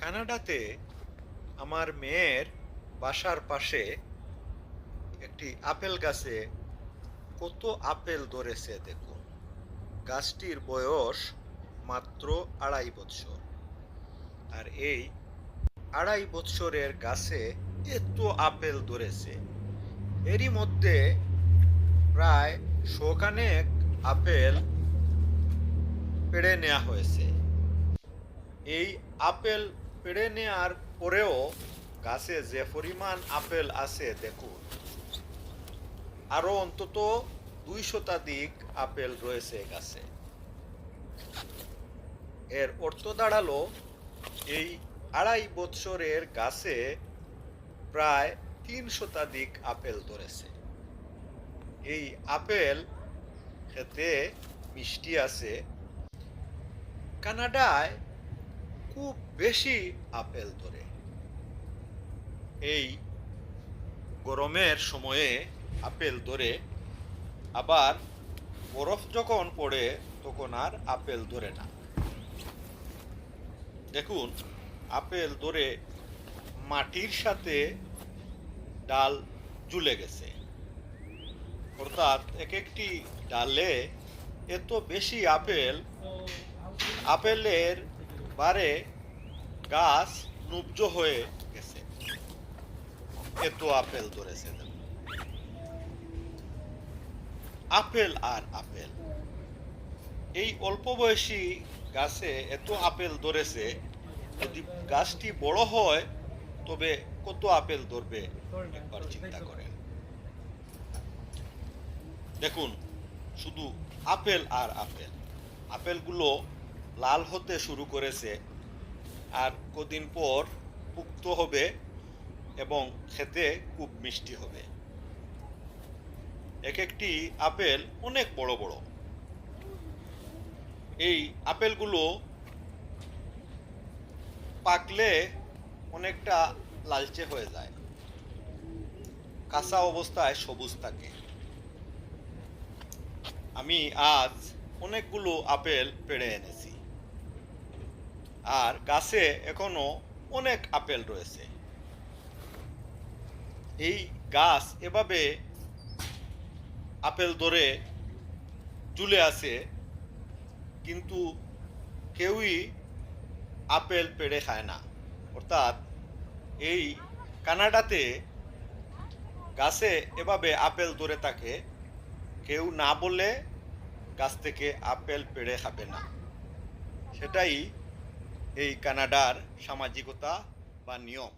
কানাডাতে আমার মেয়ের বাসার পাশে একটি আপেল গাছে কত আপেল ধরেছে দেখুন। গাছটির বয়স মাত্র ২.৫ বছর। আর এই ২.৫ বছরের গাছে এত আপেল ধরেছে। এরই মধ্যে প্রায় শখানেক আপেল পেড়ে নেওয়া হয়েছে। এই আপেল পেড়ে নেওয়ার পরেও গাছে যে পরিমাণ আপেল আছে দেখুন, আরো অন্তত ২০০ শতাধিক আপেল রয়েছে গাছে। এর অর্থ দাঁড়ালো এই ২.৫ বছরের গাছে প্রায় ৩০০ শতাধিক আপেল ধরেছে। এই আপেল খেতে মিষ্টি আছে। কানাডায় খুব বেশি আপেল ধরে। এই গরমের সময়ে আপেল ধরে, আবার বরফ যখন পড়ে তখন আর আপেল ধরে না। দেখুন, আপেল ধরে মাটির সাথে ডাল ঝুলে গেছে। অর্থাৎ এক একটি ডালে এত বেশি আপেল, আপেলের বারে গাছ নুব্জ হয়ে গেছে। এত আপেল ধরেছে। আপেল আর আপেল। এই অল্প বয়সী গাছে এত আপেল ধরেছে, যদি গাছটি বড় হয় তবে কত আপেল ধরবে একবার চিন্তা করেন। দেখুন, শুধু আপেল আর আপেল। আপেলগুলো লাল হতে শুরু করেছে, আর কদিন পর পুক্ত হবে এবং খেতে খুব মিষ্টি হবে। এক একটি আপেল অনেক বড় বড়। এই আপেলগুলো পাকলে অনেকটা লালচে হয়ে যায়, কাঁচা অবস্থায় সবুজ থাকে। আমি আজ অনেকগুলো আপেল পেড়ে এনেছি, আর গাছে এখনো অনেক আপেল রয়েছে। এই গাছ এভাবে আপেল ধরে ঝুলে আছে, কিন্তু কেউই আপেল পেড়ে খায় না। অর্থাৎ এই কানাডাতে গাছে এভাবে আপেল ধরে থাকে, কেউ না বলে গাছ থেকে আপেল পেড়ে খাবে না। সেটাই এই কানাডার সামাজিকতা বা নিয়ম।